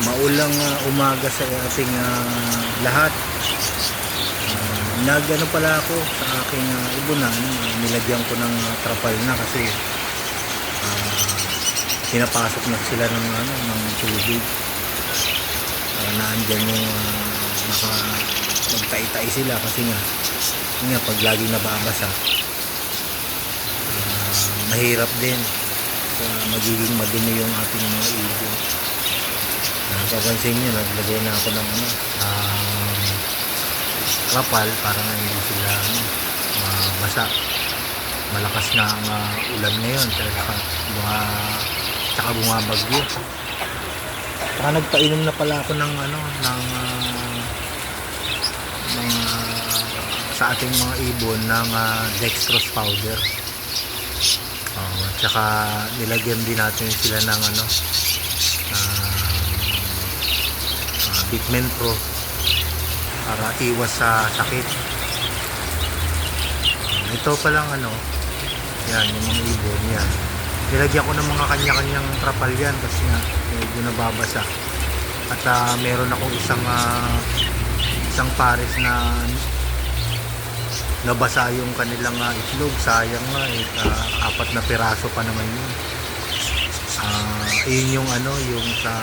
Maulang umaga sa ating lahat. Nagano pala ako sa aking ibunan, nilagyan ko ng trapal na kasi pinapasok na sila ng tubig. Naandyan yung naka magtay-tay sila kasi nga pag laging nababasa, mahirap din magiging madumi yung ating mga ibon. Papansin nyo, naglagay na ako ng trapal para nga hindi sila basa. Malakas na ang ulan ngayon tsaka bumabagyo. Tsaka nagpainom na pala ako ng sa ating mga ibon ng dextrose powder. Tsaka nilagyan din natin sila ng Bitmen Pro para iwas sa sakit. Ito pa lang yan yung mga ibon yan. Nilagyan ko ng mga kanya-kanyang trapal yan kasi nga medyo nababasa. At meron akong isang pares na nabasa yung kanilang itlog. Sayang nga apat na piraso pa naman yun. Yun yung yung sa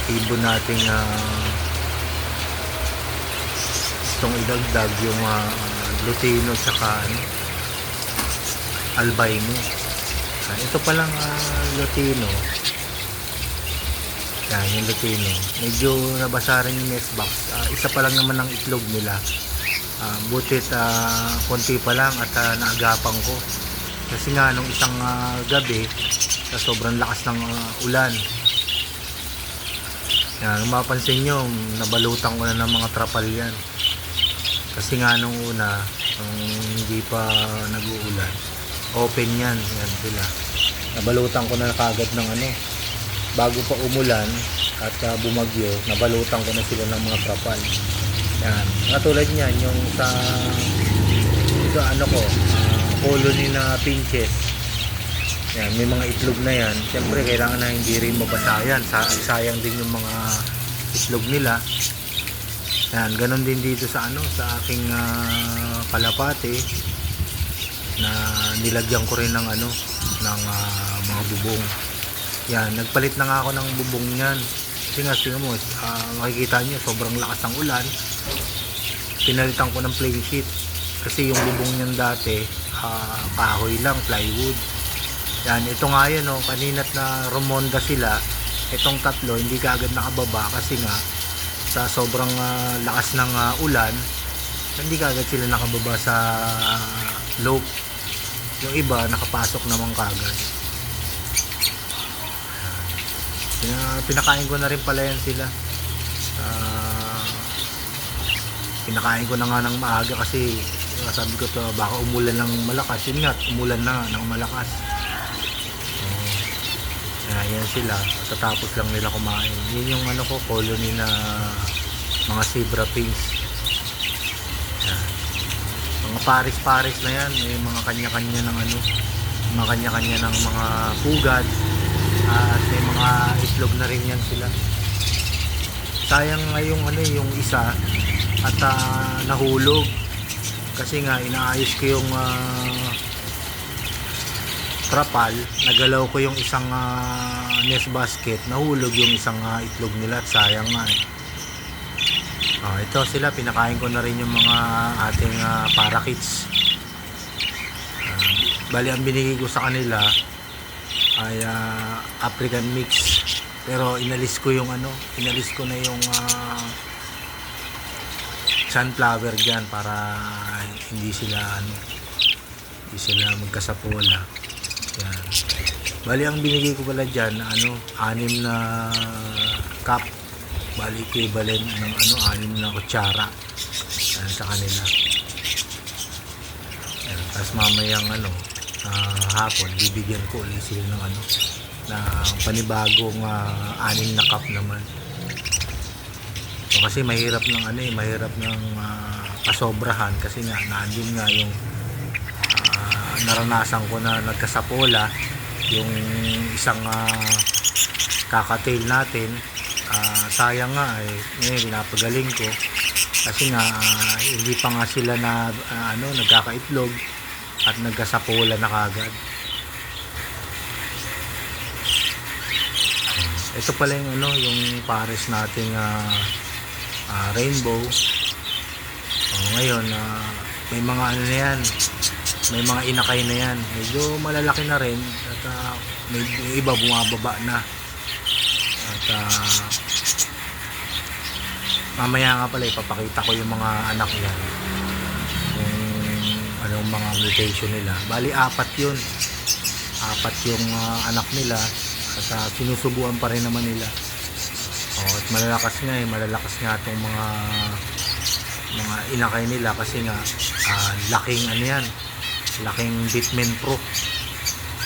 ibon nating itong idagdag yung Lutino saka albino. Ito palang Lutino. Yan yung Lutino, medyo nabasa rin yung nest box. Isa pa lang naman ang itlog nila. Butit konti pa lang at naagapan ko kasi nga nung isang gabi sa sobrang lakas ng ulan, yan, mapapansin nyo, nabalutan ko na ng mga trapal yan kasi nga nung una, hindi pa nag-uulan, open yan sila. Nabalutan ko na kagad ng bago pa umulan at bumagyo, nabalutan ko na sila ng mga trapal. Yan, katulad niyan yung sa colony na pinches. Yan, may mga itlog na yan. Siyempre kailangan na hindi rin mabasa yan. Sayang din yung mga itlog nila. Yan, ganun din dito sa sa aking kalapate na nilagyan ko rin ng ng mga bubong. Yan, nagpalit na nga ako ng bubong niyan. Kasi nga tingnan mo, makikita niyo sobrang lakas ng ulan. Pinalitan ko ng plain sheet kasi yung bubong niyan dati kahoy lang, plywood. Yan, ito nga yan kanina't na rumonda sila, itong tatlo hindi kaagad nakababa kasi nga sa sobrang lakas ng ulan, hindi kaagad sila nakababa sa loop. Yung iba nakapasok naman kaagad. Pinakain ko na rin pala yan sila. Pinakain ko na nga ng maaga kasi sabi ko baka umulan ng malakas. Yun nga, umulan na ng malakas. Yan sila, tatapos lang nila kumain. Yun yung colony na mga zebra pinks. Yan. Mga pares-pares na yan, may mga kanya-kanya ng mga kanya-kanya ng mga pugad at may mga itlog na rin yan sila. Sayang nga yung yung isa at nahulog kasi nga inaayos ko yung trapal, nagalaw ko yung isang nest basket, nahulog yung isang itlog nila at sayang nga ito sila, pinakain ko na rin yung mga ating parakeets. Bali ang binigay ko sa kanila ay African mix, pero inalis ko na yung sunflower dyan para hindi sila magkasapola. Yan. Bali ang binigay ko pala dyan 6 na cup. Bali equivalent ng 6 na kutsara. Yan sa kanila. Yan. Tapos mamayang hapon bibigyan ko ulit sila ng na panibagong 6 na cup naman. So, kasi mahirap ng kasobrahan kasi nga naandun nga yung naranasan ko na nagkasapola yung isang kakatail natin. Sayang nga ngayon pinapagaling ko kasi nga hindi pa nga sila na nagkakaitlog at nagkasapula na kagad. Ito pala yung yung pares nating rainbow. Ngayon may mga na yan, may mga inakay na yan, medyo malalaki na rin at may iba bumababa na. At mamaya nga pala ipapakita ko yung mga anak niyan, yung anong mga mutation nila. Bali 4 yun, 4 yung anak nila at sinusubuan pa rin naman nila. At malalakas nga itong mga inakay nila kasi nga laking laking Bitmen Pro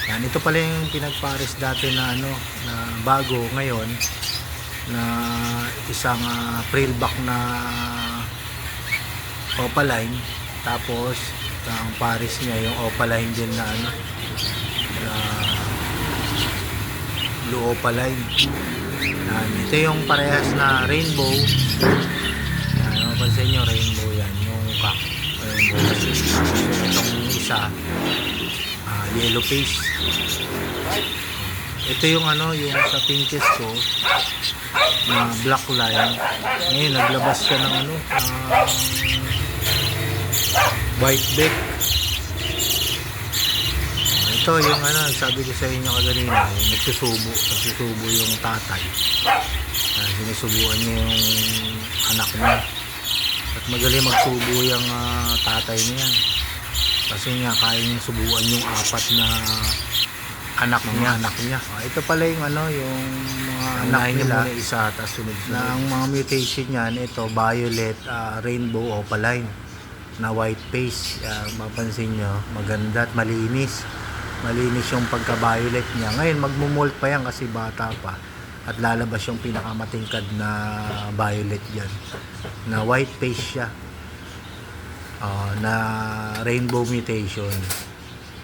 yan. Ito pala yung pinagpares dati na na bago ngayon na isang Prillback na Opaline, tapos ang pares niya yung Opaline din na na Blue Opaline. Ito yung parehas na rainbow. Pansin nyo, rainbow yan yung rainbow. Itong isa yellow face. Ito yung yung sa pinches ko na black line. Ngayon naglabas siya ng white back. Ito yung sabi ko sa inyo kaganina, yung nagsusubo yung tatay. Sinusubuan niya yung anak niya. At magaling magsubo yung tatay niyan kasi nga kaya niyang subuan yung 4 na anak niya. Ito pala yung yung mga anak nila, isa tapos sunod na ang mga mutation niyan. Ito violet rainbow opaline na white face. Mapansin nyo, maganda at malinis yung pagka violet niya. Ngayon magmo-molt pa yan kasi bata pa at lalabas yung pinakamatingkad na violet dyan na white face siya, na rainbow mutation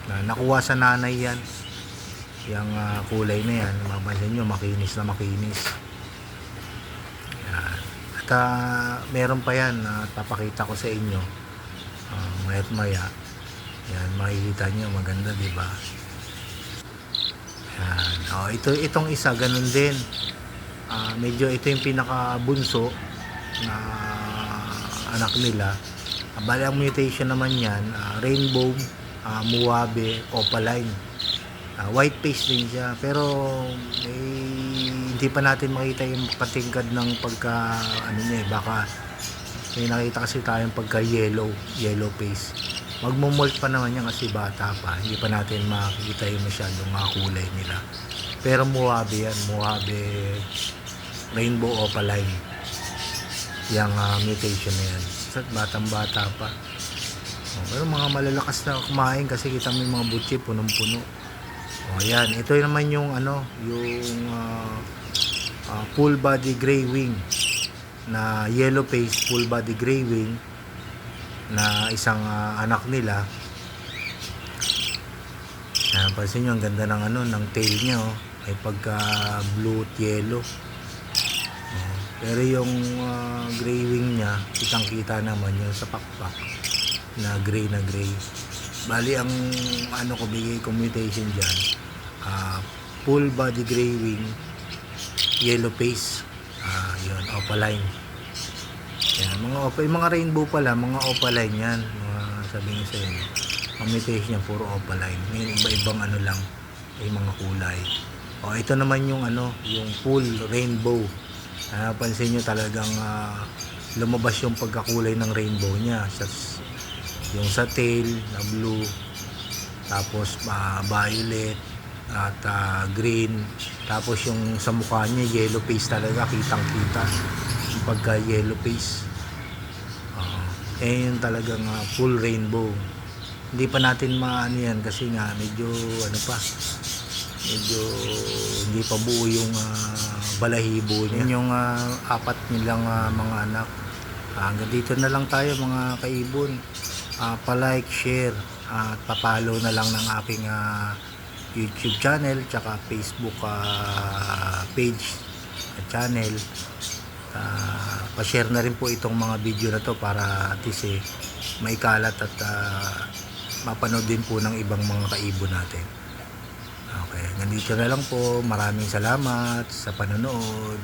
na nakuha sa nanay yan. Yung kulay na yan, mapansin nyo makinis na makinis yan. At meron pa yan na papakita ko sa inyo maya't maya yan, makikita nyo maganda, diba? Yan. Itong isa ganun din. Medyo ito yung pinakabunso na anak nila. Bali ang mutation naman yan, rainbow Muwabe Opaline. White face din siya, pero hindi pa natin makita yung katingkad ng pagka niya baka may nakita kasi tayong pagka yellow face. Magmo-molt pa naman yan kasi bata pa, hindi pa natin makikita yung masyadong kulay nila. Pero Muwabe yan, Muwabe Rainbow Opaline yung mutation na yan. Batang bata pa. Pero mga malalakas na kumain kasi kita mo yung mga butchi punong-puno. Yan, ito naman yung yung full body gray wing na yellow face, full body gray wing na isang anak nila. Pansin nyo ang ganda ng ng tail niya, may pagka blue at yellow. Pero yung gray wing niya, kitang kita naman yung sa pakpak na gray. Bali ang ko bigay commutation dyan, full body gray wing, yellow face, yun, opaline. Yan, mga rainbow pala, mga opaline yan, sabihin sa inyo. Ang mutation niya puro opaline. May iba-ibang lang, ay mga kulay. Ito naman yung yung full rainbow. Pansin nyo talagang lumabas yung pagkakulay ng rainbow niya. Yung sa tail na blue, tapos violet at green, tapos yung sa mukha niya yellow face talaga, kitang kita yung pagka yellow face. Yun talagang full rainbow. Hindi pa natin maano yan kasi nga medyo medyo hindi pa buo yung balahibo niya. Yun yung 4 nilang mga anak. Hanggang dito na lang tayo mga kaibon. Pa-like, share at pa-follow na lang ng aking YouTube channel tsaka Facebook page at channel. Pa-share na rin po itong mga video na to para at least maikalat at mapanood din po ng ibang mga kaibon natin. Okay, nandito na lang po. Maraming salamat sa panonood.